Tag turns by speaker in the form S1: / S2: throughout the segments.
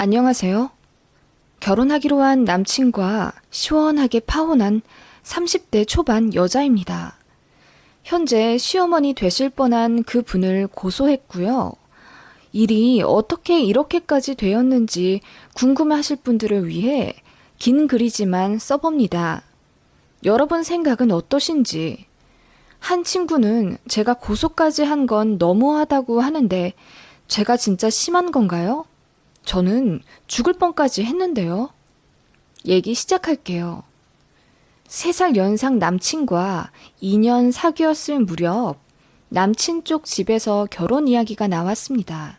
S1: 안녕하세요. 결혼하기로 한 남친과 시원하게 파혼한 30대 초반 여자입니다. 현재 시어머니 되실 뻔한 그 분을 고소했고요. 일이 어떻게 이렇게까지 되었는지 궁금해하실 분들을 위해 긴 글이지만 써봅니다. 여러분 생각은 어떠신지? 한 친구는 제가 고소까지 한 건 너무하다고 하는데 제가 진짜 심한 건가요? 저는 죽을 뻔까지 했는데요. 얘기 시작할게요. 3살 연상 남친과 2년 사귀었을 무렵 남친 쪽 집에서 결혼 이야기가 나왔습니다.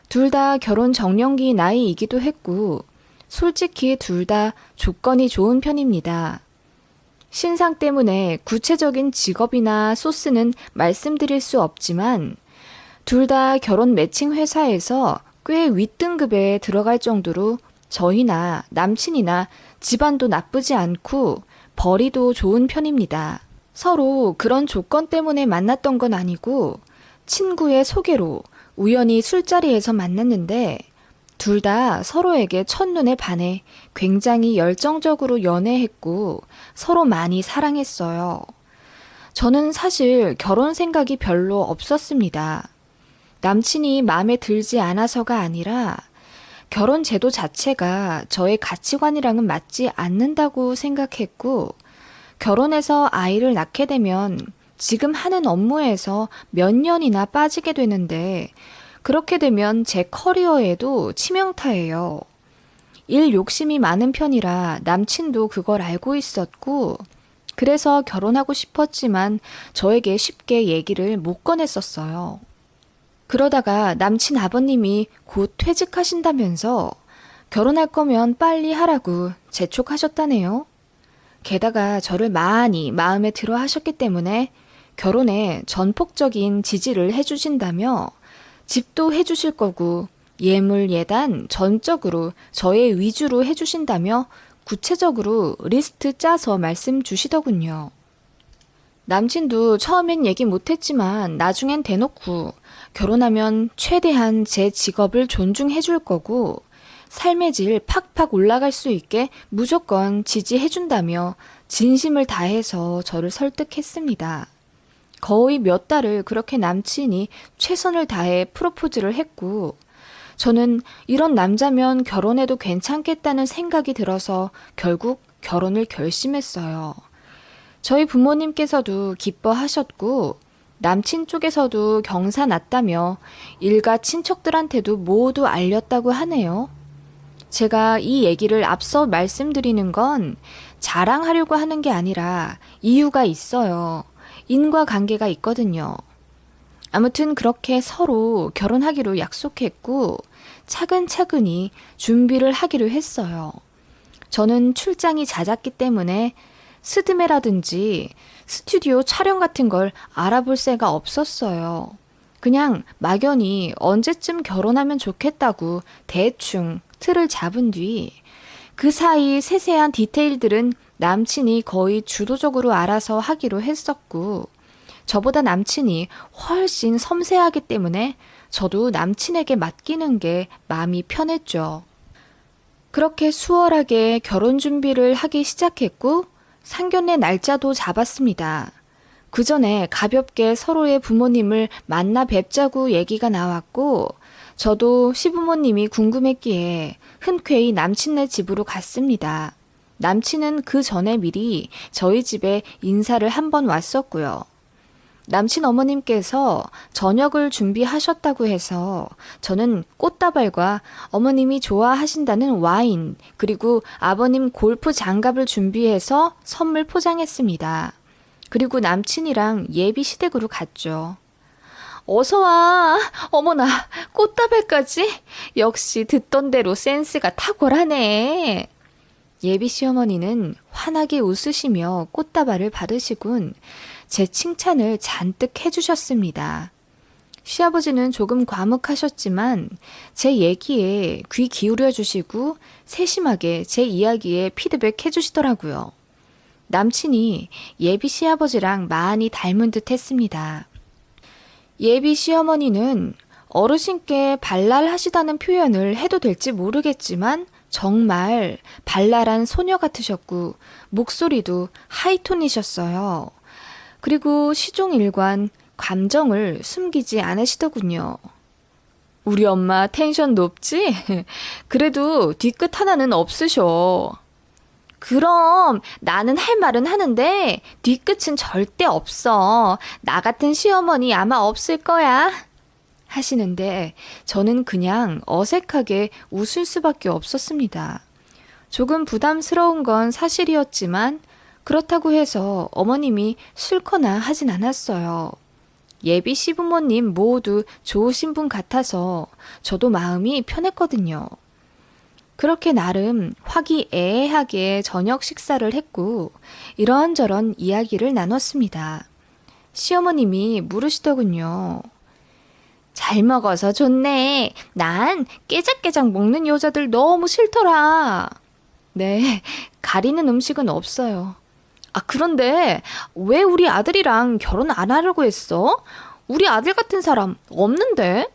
S1: 둘 다 결혼 정년기 나이이기도 했고 솔직히 둘 다 조건이 좋은 편입니다. 신상 때문에 구체적인 직업이나 소스는 말씀드릴 수 없지만 둘 다 결혼 매칭 회사에서 꽤 윗등급에 들어갈 정도로 저희나 남친이나 집안도 나쁘지 않고 벌이도 좋은 편입니다. 서로 그런 조건 때문에 만났던 건 아니고 친구의 소개로 우연히 술자리에서 만났는데 둘 다 서로에게 첫눈에 반해 굉장히 열정적으로 연애했고 서로 많이 사랑했어요. 저는 사실 결혼 생각이 별로 없었습니다. 남친이 마음에 들지 않아서가 아니라 결혼 제도 자체가 저의 가치관이랑은 맞지 않는다고 생각했고 결혼해서 아이를 낳게 되면 지금 하는 업무에서 몇 년이나 빠지게 되는데 그렇게 되면 제 커리어에도 치명타예요. 일 욕심이 많은 편이라 남친도 그걸 알고 있었고 그래서 결혼하고 싶었지만 저에게 쉽게 얘기를 못 꺼냈었어요. 그러다가 남친 아버님이 곧 퇴직하신다면서 결혼할 거면 빨리 하라고 재촉하셨다네요. 게다가 저를 많이 마음에 들어 하셨기 때문에 결혼에 전폭적인 지지를 해주신다며 집도 해주실 거고 예물 예단 전적으로 저의 위주로 해주신다며 구체적으로 리스트 짜서 말씀 주시더군요. 남친도 처음엔 얘기 못했지만 나중엔 대놓고 결혼하면 최대한 제 직업을 존중해 줄 거고 삶의 질 팍팍 올라갈 수 있게 무조건 지지해 준다며 진심을 다해서 저를 설득했습니다. 거의 몇 달을 그렇게 남친이 최선을 다해 프로포즈를 했고 저는 이런 남자면 결혼해도 괜찮겠다는 생각이 들어서 결국 결혼을 결심했어요. 저희 부모님께서도 기뻐하셨고 남친 쪽에서도 경사 났다며 일가 친척들한테도 모두 알렸다고 하네요. 제가 이 얘기를 앞서 말씀드리는 건 자랑하려고 하는 게 아니라 이유가 있어요. 인과관계가 있거든요. 아무튼 그렇게 서로 결혼하기로 약속했고 차근차근히 준비를 하기로 했어요. 저는 출장이 잦았기 때문에 스드메라든지 스튜디오 촬영 같은 걸 알아볼 새가 없었어요. 그냥 막연히 언제쯤 결혼하면 좋겠다고 대충 틀을 잡은 뒤 그 사이 세세한 디테일들은 남친이 거의 주도적으로 알아서 하기로 했었고 저보다 남친이 훨씬 섬세하기 때문에 저도 남친에게 맡기는 게 마음이 편했죠. 그렇게 수월하게 결혼 준비를 하기 시작했고 상견례 날짜도 잡았습니다. 그 전에 가볍게 서로의 부모님을 만나 뵙자고 얘기가 나왔고 저도 시부모님이 궁금했기에 흔쾌히 남친네 집으로 갔습니다. 남친은 그 전에 미리 저희 집에 인사를 한번 왔었고요. 남친 어머님께서 저녁을 준비하셨다고 해서 저는 꽃다발과 어머님이 좋아하신다는 와인 그리고 아버님 골프 장갑을 준비해서 선물 포장했습니다. 그리고 남친이랑 예비 시댁으로 갔죠. 어서 와. 어머나, 꽃다발까지? 역시 듣던 대로 센스가 탁월하네. 예비 시어머니는 환하게 웃으시며 꽃다발을 받으시곤 제 칭찬을 잔뜩 해주셨습니다. 시아버지는 조금 과묵하셨지만 제 얘기에 귀 기울여 주시고 세심하게 제 이야기에 피드백 해주시더라고요. 남친이 예비 시아버지랑 많이 닮은 듯 했습니다. 예비 시어머니는 어르신께 발랄하시다는 표현을 해도 될지 모르겠지만 정말 발랄한 소녀 같으셨고 목소리도 하이톤이셨어요. 그리고 시종일관 감정을 숨기지 않으시더군요. 우리 엄마 텐션 높지? 그래도 뒤끝 하나는 없으셔. 그럼 나는 할 말은 하는데 뒤끝은 절대 없어. 나 같은 시어머니 아마 없을 거야. 하시는데 저는 그냥 어색하게 웃을 수밖에 없었습니다. 조금 부담스러운 건 사실이었지만 그렇다고 해서 어머님이 싫거나 하진 않았어요. 예비 시부모님 모두 좋으신 분 같아서 저도 마음이 편했거든요. 그렇게 나름 화기애애하게 저녁 식사를 했고 이런저런 이야기를 나눴습니다. 시어머님이 물으시더군요. 잘 먹어서 좋네. 난 깨작깨작 먹는 여자들 너무 싫더라. 네, 가리는 음식은 없어요. 아, 그런데 왜 우리 아들이랑 결혼 안 하려고 했어? 우리 아들 같은 사람 없는데?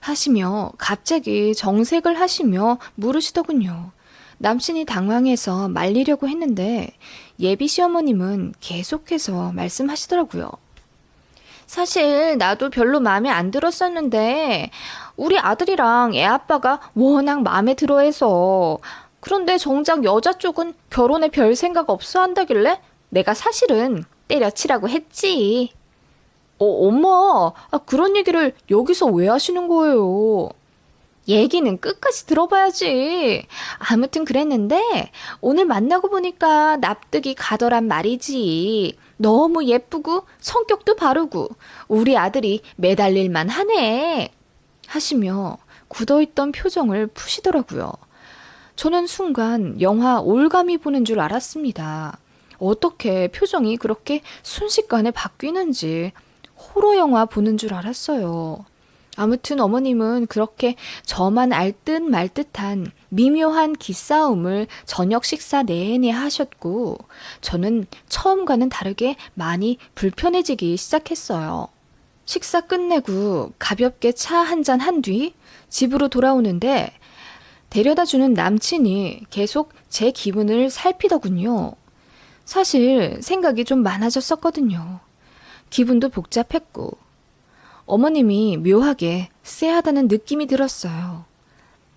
S1: 하시며 갑자기 정색을 하시며 물으시더군요. 남친이 당황해서 말리려고 했는데 예비 시어머님은 계속해서 말씀하시더라고요. 사실 나도 별로 마음에 안 들었었는데 우리 아들이랑 애 아빠가 워낙 마음에 들어해서 그런데 정작 여자 쪽은 결혼에 별 생각 없어 한다길래 내가 사실은 때려치라고 했지. 엄마, 그런 얘기를 여기서 왜 하시는 거예요? 얘기는 끝까지 들어봐야지. 아무튼 그랬는데 오늘 만나고 보니까 납득이 가더란 말이지. 너무 예쁘고 성격도 바르고 우리 아들이 매달릴만 하네. 하시며 굳어있던 표정을 푸시더라고요. 저는 순간 영화 올가미 보는 줄 알았습니다. 어떻게 표정이 그렇게 순식간에 바뀌는지 호러 영화 보는 줄 알았어요. 아무튼 어머님은 그렇게 저만 알 듯 말 듯한 미묘한 기싸움을 저녁 식사 내내 하셨고 저는 처음과는 다르게 많이 불편해지기 시작했어요. 식사 끝내고 가볍게 차 한 잔 한 뒤 집으로 돌아오는데 데려다주는 남친이 계속 제 기분을 살피더군요. 사실 생각이 좀 많아졌었거든요. 기분도 복잡했고 어머님이 묘하게 쎄하다는 느낌이 들었어요.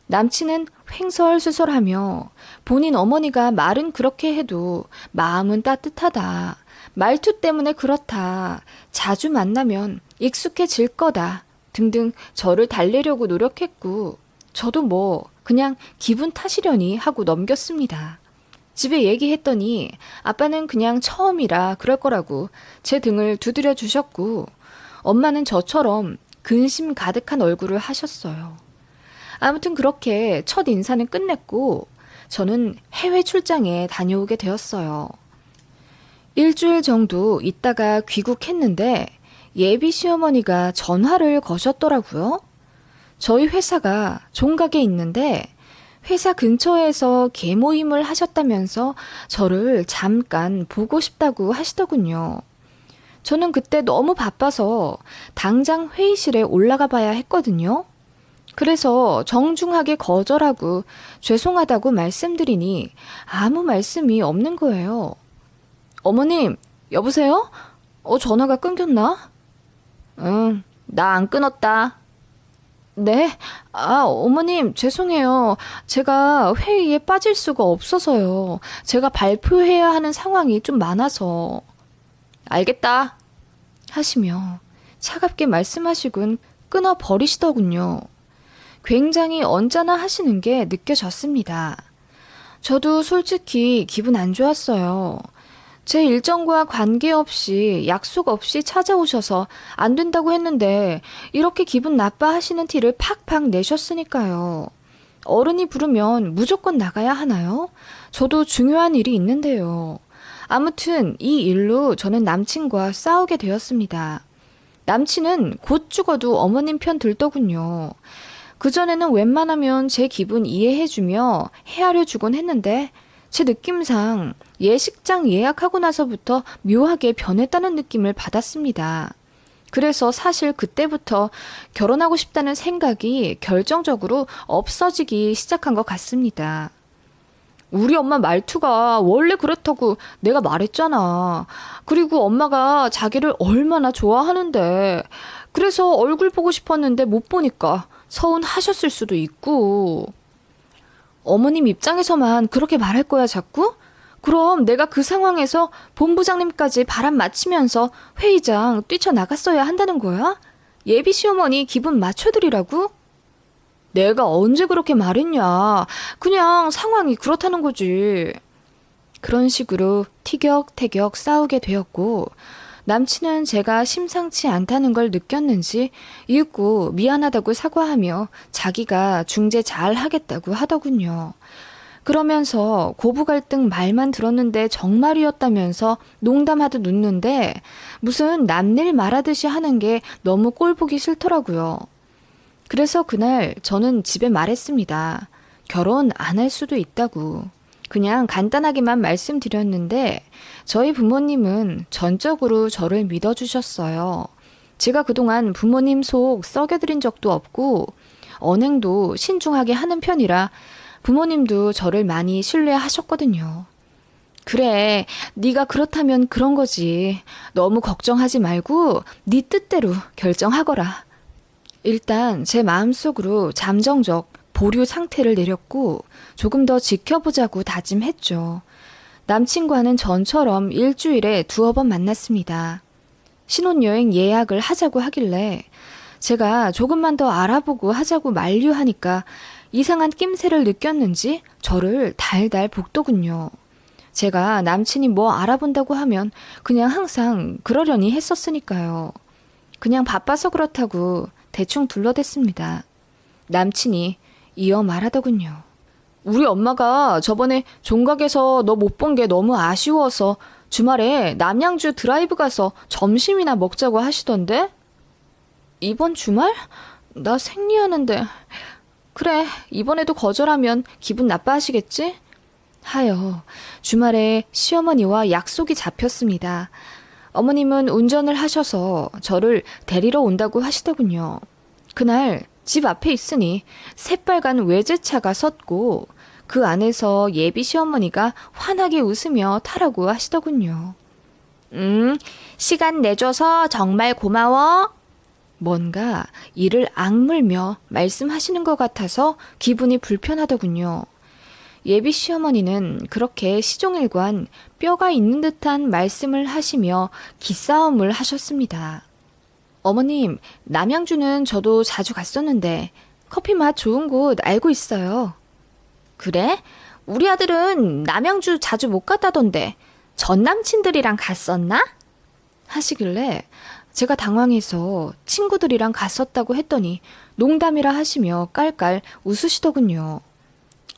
S1: 남친은 횡설수설하며 본인 어머니가 말은 그렇게 해도 마음은 따뜻하다. 말투 때문에 그렇다. 자주 만나면 익숙해질 거다. 등등 저를 달래려고 노력했고 저도 뭐 그냥 기분 탓이려니 하고 넘겼습니다. 집에 얘기했더니 아빠는 그냥 처음이라 그럴 거라고 제 등을 두드려 주셨고 엄마는 저처럼 근심 가득한 얼굴을 하셨어요. 아무튼 그렇게 첫 인사는 끝냈고 저는 해외 출장에 다녀오게 되었어요. 일주일 정도 있다가 귀국했는데 예비 시어머니가 전화를 거셨더라고요. 저희 회사가 종각에 있는데 회사 근처에서 개모임을 하셨다면서 저를 잠깐 보고 싶다고 하시더군요. 저는 그때 너무 바빠서 당장 회의실에 올라가 봐야 했거든요. 그래서 정중하게 거절하고 죄송하다고 말씀드리니 아무 말씀이 없는 거예요. 어머님, 여보세요? 전화가 끊겼나? 응, 나 안 끊었다. 네? 어머님, 죄송해요. 제가 회의에 빠질 수가 없어서요. 제가 발표해야 하는 상황이 좀 많아서. 알겠다. 하시며 차갑게 말씀하시곤 끊어버리시더군요. 굉장히 언짢아 하시는 게 느껴졌습니다. 저도 솔직히 기분 안 좋았어요. 제 일정과 관계없이 약속 없이 찾아오셔서 안 된다고 했는데 이렇게 기분 나빠하시는 티를 팍팍 내셨으니까요. 어른이 부르면 무조건 나가야 하나요? 저도 중요한 일이 있는데요. 아무튼 이 일로 저는 남친과 싸우게 되었습니다. 남친은 곧 죽어도 어머님 편 들더군요. 그전에는 웬만하면 제 기분 이해해주며 헤아려 주곤 했는데 제 느낌상 예식장 예약하고 나서부터 묘하게 변했다는 느낌을 받았습니다. 그래서 사실 그때부터 결혼하고 싶다는 생각이 결정적으로 없어지기 시작한 것 같습니다. 우리 엄마 말투가 원래 그렇다고 내가 말했잖아. 그리고 엄마가 자기를 얼마나 좋아하는데. 그래서 얼굴 보고 싶었는데 못 보니까 서운하셨을 수도 있고. 어머님 입장에서만 그렇게 말할 거야, 자꾸? 그럼 내가 그 상황에서 본부장님까지 바람 맞히면서 회의장 뛰쳐나갔어야 한다는 거야? 예비 시어머니 기분 맞춰드리라고? 내가 언제 그렇게 말했냐. 그냥 상황이 그렇다는 거지. 그런 식으로 티격태격 싸우게 되었고, 남친은 제가 심상치 않다는 걸 느꼈는지 이윽고 미안하다고 사과하며 자기가 중재 잘 하겠다고 하더군요. 그러면서 고부 갈등 말만 들었는데 정말이었다면서 농담하듯 웃는데 무슨 남일 말하듯이 하는 게 너무 꼴보기 싫더라고요. 그래서 그날 저는 집에 말했습니다. 결혼 안 할 수도 있다고. 그냥 간단하게만 말씀드렸는데 저희 부모님은 전적으로 저를 믿어주셨어요. 제가 그동안 부모님 속 썩여드린 적도 없고 언행도 신중하게 하는 편이라 부모님도 저를 많이 신뢰하셨거든요. 그래, 네가 그렇다면 그런 거지. 너무 걱정하지 말고 네 뜻대로 결정하거라. 일단 제 마음속으로 잠정적 보류 상태를 내렸고 조금 더 지켜보자고 다짐했죠. 남친과는 전처럼 일주일에 2번 만났습니다. 신혼여행 예약을 하자고 하길래 제가 조금만 더 알아보고 하자고 만류하니까 이상한 낌새를 느꼈는지 저를 달달 볶더군요. 제가 남친이 뭐 알아본다고 하면 그냥 항상 그러려니 했었으니까요. 그냥 바빠서 그렇다고 대충 둘러댔습니다. 남친이 이어 말하더군요. 우리 엄마가 저번에 종각에서 너 못 본 게 너무 아쉬워서 주말에 남양주 드라이브 가서 점심이나 먹자고 하시던데? 이번 주말? 나 생리하는데. 그래, 이번에도 거절하면 기분 나빠하시겠지? 하여 주말에 시어머니와 약속이 잡혔습니다. 어머님은 운전을 하셔서 저를 데리러 온다고 하시더군요. 그날 집 앞에 있으니 새빨간 외제차가 섰고 그 안에서 예비 시어머니가 환하게 웃으며 타라고 하시더군요. 시간 내줘서 정말 고마워. 뭔가 이를 악물며 말씀하시는 것 같아서 기분이 불편하더군요. 예비 시어머니는 그렇게 시종일관 뼈가 있는 듯한 말씀을 하시며 기싸움을 하셨습니다. 어머님, 남양주는 저도 자주 갔었는데 커피 맛 좋은 곳 알고 있어요. 그래? 우리 아들은 남양주 자주 못 갔다던데 전 남친들이랑 갔었나? 하시길래 제가 당황해서 친구들이랑 갔었다고 했더니 농담이라 하시며 깔깔 웃으시더군요.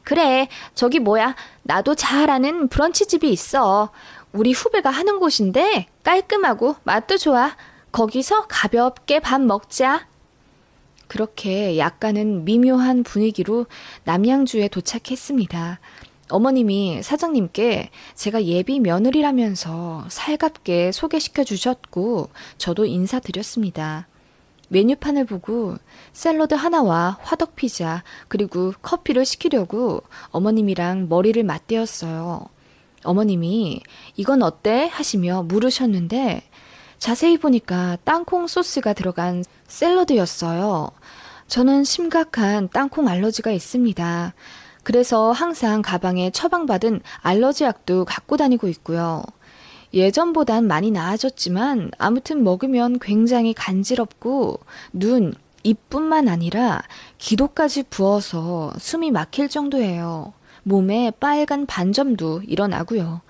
S1: 그래, 저기 뭐야, 나도 잘 아는 브런치집이 있어. 우리 후배가 하는 곳인데 깔끔하고 맛도 좋아. 거기서 가볍게 밥 먹자. 그렇게 약간은 미묘한 분위기로 남양주에 도착했습니다. 어머님이 사장님께 제가 예비 며느리라면서 살갑게 소개시켜 주셨고 저도 인사드렸습니다. 메뉴판을 보고 샐러드 하나와 화덕 피자 그리고 커피를 시키려고 어머님이랑 머리를 맞대었어요. 어머님이 이건 어때? 하시며 물으셨는데 자세히 보니까 땅콩 소스가 들어간 샐러드였어요. 저는 심각한 땅콩 알러지가 있습니다. 그래서 항상 가방에 처방받은 알러지 약도 갖고 다니고 있고요. 예전보단 많이 나아졌지만 아무튼 먹으면 굉장히 간지럽고 눈, 입뿐만 아니라 기도까지 부어서 숨이 막힐 정도예요. 몸에 빨간 반점도 일어나고요.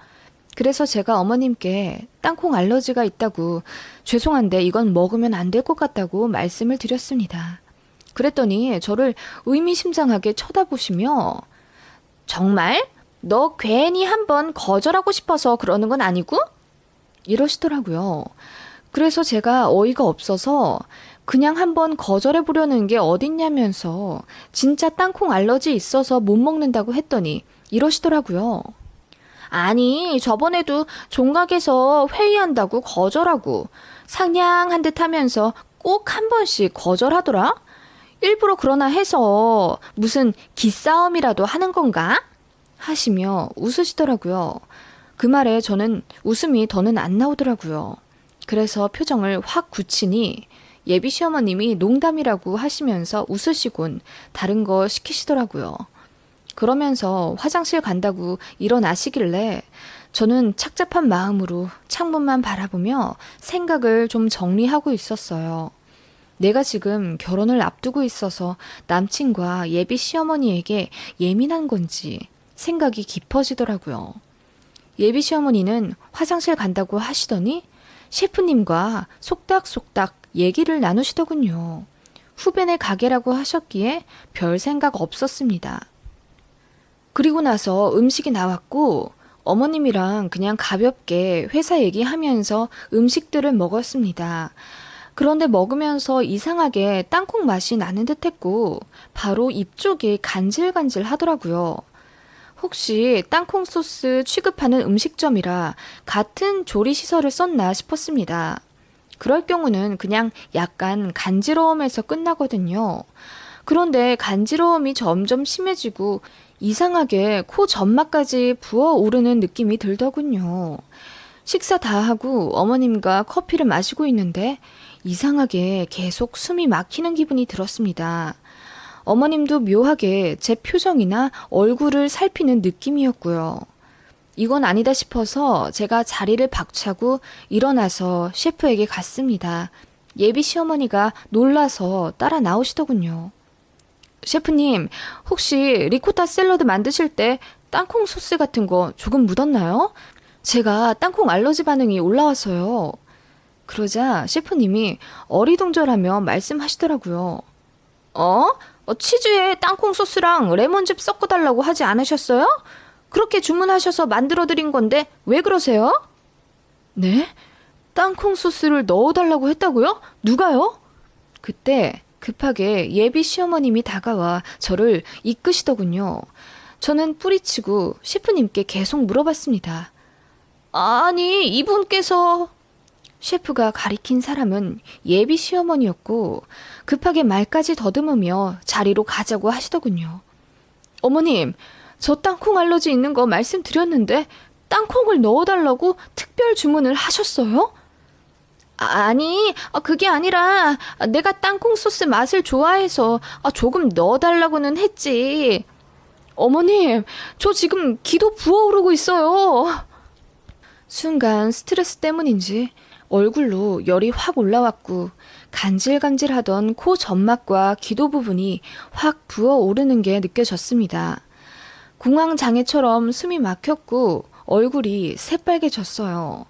S1: 그래서 제가 어머님께 땅콩 알러지가 있다고 죄송한데 이건 먹으면 안 될 것 같다고 말씀을 드렸습니다. 그랬더니 저를 의미심장하게 쳐다보시며 정말? 너 괜히 한번 거절하고 싶어서 그러는 건 아니고? 이러시더라고요. 그래서 제가 어이가 없어서 그냥 한번 거절해보려는 게 어딨냐면서 진짜 땅콩 알러지 있어서 못 먹는다고 했더니 이러시더라고요. 아니, 저번에도 종각에서 회의한다고 거절하고 상냥한 듯 하면서 꼭 한 번씩 거절하더라? 일부러 그러나 해서 무슨 기싸움이라도 하는 건가? 하시며 웃으시더라고요. 그 말에 저는 웃음이 더는 안 나오더라고요. 그래서 표정을 확 굳히니 예비 시어머님이 농담이라고 하시면서 웃으시곤 다른 거 시키시더라고요. 그러면서 화장실 간다고 일어나시길래 저는 착잡한 마음으로 창문만 바라보며 생각을 좀 정리하고 있었어요. 내가 지금 결혼을 앞두고 있어서 남친과 예비 시어머니에게 예민한 건지 생각이 깊어지더라고요. 예비 시어머니는 화장실 간다고 하시더니 셰프님과 속닥속닥 얘기를 나누시더군요. 후배네 가게라고 하셨기에 별 생각 없었습니다. 그리고 나서 음식이 나왔고 어머님이랑 그냥 가볍게 회사 얘기하면서 음식들을 먹었습니다. 그런데 먹으면서 이상하게 땅콩 맛이 나는 듯했고 바로 입 쪽이 간질간질 하더라고요. 혹시 땅콩 소스 취급하는 음식점이라 같은 조리 시설을 썼나 싶었습니다. 그럴 경우는 그냥 약간 간지러움에서 끝나거든요. 그런데 간지러움이 점점 심해지고 이상하게 코 점막까지 부어오르는 느낌이 들더군요. 식사 다 하고 어머님과 커피를 마시고 있는데 이상하게 계속 숨이 막히는 기분이 들었습니다. 어머님도 묘하게 제 표정이나 얼굴을 살피는 느낌이었고요. 이건 아니다 싶어서 제가 자리를 박차고 일어나서 셰프에게 갔습니다. 예비 시어머니가 놀라서 따라 나오시더군요. 셰프님, 혹시 리코타 샐러드 만드실 때 땅콩 소스 같은 거 조금 묻었나요? 제가 땅콩 알러지 반응이 올라와서요. 그러자 셰프님이 어리둥절하며 말씀하시더라고요. 치즈에 땅콩 소스랑 레몬즙 섞어달라고 하지 않으셨어요? 그렇게 주문하셔서 만들어드린 건데 왜 그러세요? 네? 땅콩 소스를 넣어달라고 했다고요? 누가요? 그때 급하게 예비 시어머님이 다가와 저를 이끄시더군요. 저는 뿌리치고 셰프님께 계속 물어봤습니다. 아니, 이분께서... 셰프가 가리킨 사람은 예비 시어머니였고 급하게 말까지 더듬으며 자리로 가자고 하시더군요. 어머님, 저 땅콩 알러지 있는 거 말씀드렸는데 땅콩을 넣어달라고 특별 주문을 하셨어요? 아니, 그게 아니라 내가 땅콩 소스 맛을 좋아해서 조금 넣어달라고는 했지. 어머님, 저 지금 기도 부어오르고 있어요. 순간 스트레스 때문인지 얼굴로 열이 확 올라왔고 간질간질하던 코 점막과 기도 부분이 확 부어오르는 게 느껴졌습니다. 공황장애처럼 숨이 막혔고 얼굴이 새빨개졌어요.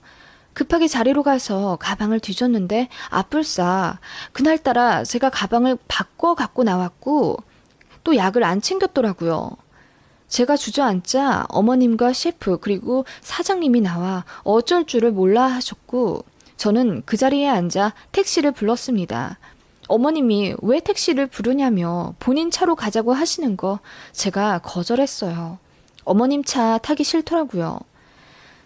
S1: 급하게 자리로 가서 가방을 뒤졌는데 아뿔싸 그날따라 제가 가방을 바꿔 갖고 나왔고 또 약을 안 챙겼더라고요. 제가 주저앉자 어머님과 셰프 그리고 사장님이 나와 어쩔 줄을 몰라 하셨고 저는 그 자리에 앉아 택시를 불렀습니다. 어머님이 왜 택시를 부르냐며 본인 차로 가자고 하시는 거 제가 거절했어요. 어머님 차 타기 싫더라고요.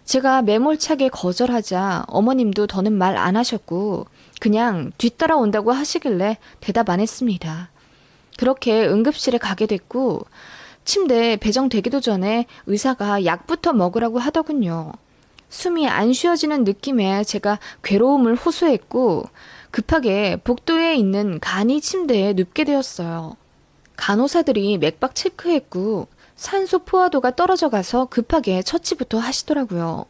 S1: 제가 매몰차게 거절하자 어머님도 더는 말 안 하셨고 그냥 뒤따라온다고 하시길래 대답 안 했습니다. 그렇게 응급실에 가게 됐고 침대에 배정되기도 전에 의사가 약부터 먹으라고 하더군요. 숨이 안 쉬어지는 느낌에 제가 괴로움을 호소했고 급하게 복도에 있는 간이 침대에 눕게 되었어요. 간호사들이 맥박 체크했고 산소 포화도가 떨어져 가서 급하게 처치부터 하시더라고요.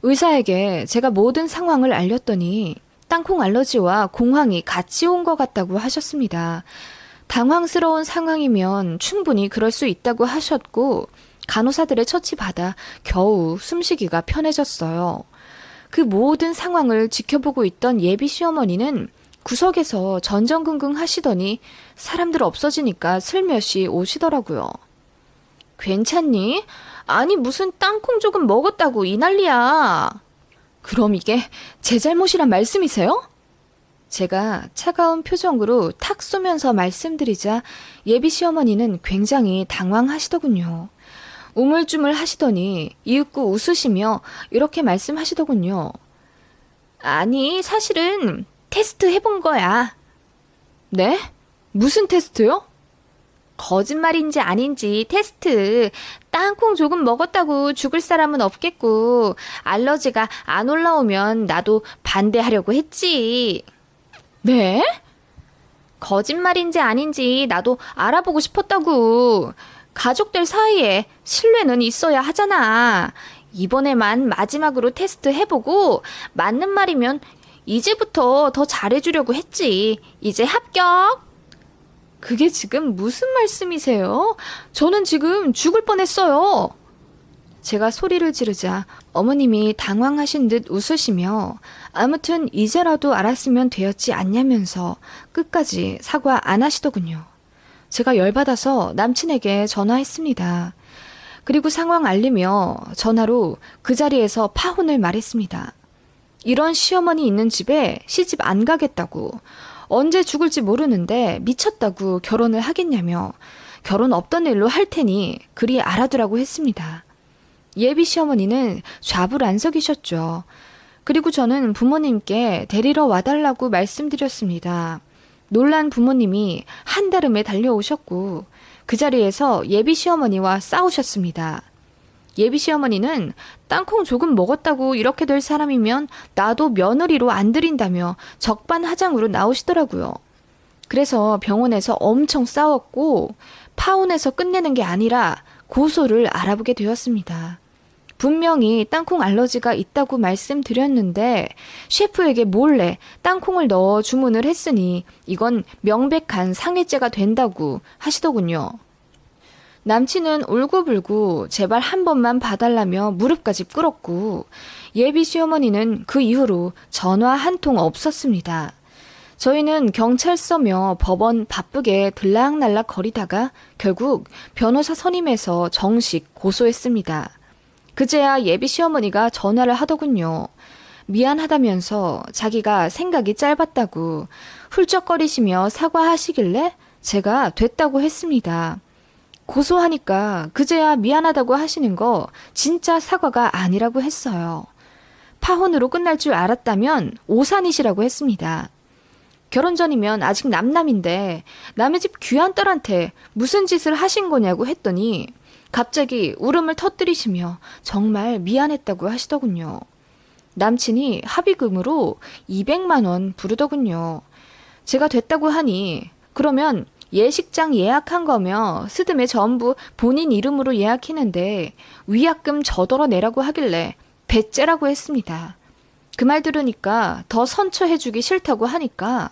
S1: 의사에게 제가 모든 상황을 알렸더니 땅콩 알러지와 공황이 같이 온 것 같다고 하셨습니다. 당황스러운 상황이면 충분히 그럴 수 있다고 하셨고 간호사들의 처치받아 겨우 숨쉬기가 편해졌어요. 그 모든 상황을 지켜보고 있던 예비 시어머니는 구석에서 전전긍긍 하시더니 사람들 없어지니까 슬며시 오시더라고요. 괜찮니? 아니 무슨 땅콩 조금 먹었다고 이 난리야. 그럼 이게 제 잘못이란 말씀이세요? 제가 차가운 표정으로 탁 쏘면서 말씀드리자 예비 시어머니는 굉장히 당황하시더군요. 우물쭈물 하시더니 이윽고 웃으시며 이렇게 말씀하시더군요. 아니, 사실은 테스트 해본 거야. 네? 무슨 테스트요? 거짓말인지 아닌지 테스트. 땅콩 조금 먹었다고 죽을 사람은 없겠고, 알러지가 안 올라오면 나도 반대하려고 했지. 네? 거짓말인지 아닌지 나도 알아보고 싶었다고. 가족들 사이에 신뢰는 있어야 하잖아. 이번에만 마지막으로 테스트 해보고 맞는 말이면 이제부터 더 잘해주려고 했지. 이제 합격. 그게 지금 무슨 말씀이세요? 저는 지금 죽을 뻔했어요. 제가 소리를 지르자 어머님이 당황하신 듯 웃으시며 아무튼 이제라도 알았으면 되었지 않냐면서 끝까지 사과 안 하시더군요. 제가 열받아서 남친에게 전화했습니다. 그리고 상황 알리며 전화로 그 자리에서 파혼을 말했습니다. 이런 시어머니 있는 집에 시집 안 가겠다고, 언제 죽을지 모르는데 미쳤다고 결혼을 하겠냐며 결혼 없던 일로 할 테니 그리 알아두라고 했습니다. 예비 시어머니는 좌불안석이셨죠. 그리고 저는 부모님께 데리러 와달라고 말씀드렸습니다. 놀란 부모님이 한달음에 달려오셨고 그 자리에서 예비 시어머니와 싸우셨습니다. 예비 시어머니는 땅콩 조금 먹었다고 이렇게 될 사람이면 나도 며느리로 안 들인다며 적반하장으로 나오시더라고요. 그래서 병원에서 엄청 싸웠고 파혼해서 끝내는 게 아니라 고소를 알아보게 되었습니다. 분명히 땅콩 알러지가 있다고 말씀드렸는데 셰프에게 몰래 땅콩을 넣어 주문을 했으니 이건 명백한 상해죄가 된다고 하시더군요. 남친은 울고불고 제발 한 번만 봐달라며 무릎까지 꿇었고 예비 시어머니는 그 이후로 전화 한 통 없었습니다. 저희는 경찰서며 법원 바쁘게 들락날락 거리다가 결국 변호사 선임해서 정식 고소했습니다. 그제야 예비 시어머니가 전화를 하더군요. 미안하다면서 자기가 생각이 짧았다고 훌쩍거리시며 사과하시길래 제가 됐다고 했습니다. 고소하니까 그제야 미안하다고 하시는 거 진짜 사과가 아니라고 했어요. 파혼으로 끝날 줄 알았다면 오산이시라고 했습니다. 결혼 전이면 아직 남남인데 남의 집 귀한 딸한테 무슨 짓을 하신 거냐고 했더니 갑자기 울음을 터뜨리시며 정말 미안했다고 하시더군요. 남친이 합의금으로 200만 원 부르더군요. 제가 됐다고 하니 그러면 예식장 예약한 거며 스드메 전부 본인 이름으로 예약했는데 위약금 저더러 내라고 하길래 배째라고 했습니다. 그 말 들으니까 더 선처해주기 싫다고 하니까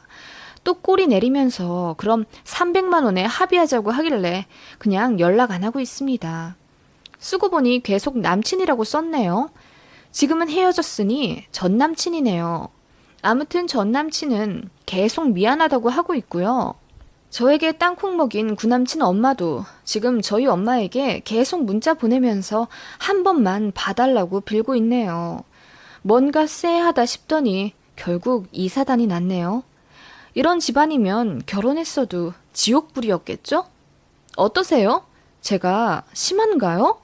S1: 또 꼬리 내리면서 그럼 300만 원에 합의하자고 하길래 그냥 연락 안 하고 있습니다. 쓰고 보니 계속 남친이라고 썼네요. 지금은 헤어졌으니 전 남친이네요. 아무튼 전 남친은 계속 미안하다고 하고 있고요. 저에게 땅콩 먹인 구남친 엄마도 지금 저희 엄마에게 계속 문자 보내면서 한 번만 봐달라고 빌고 있네요. 뭔가 쎄하다 싶더니 결국 이사단이 났네요. 이런 집안이면 결혼했어도 지옥불이었겠죠? 어떠세요? 제가 심한가요?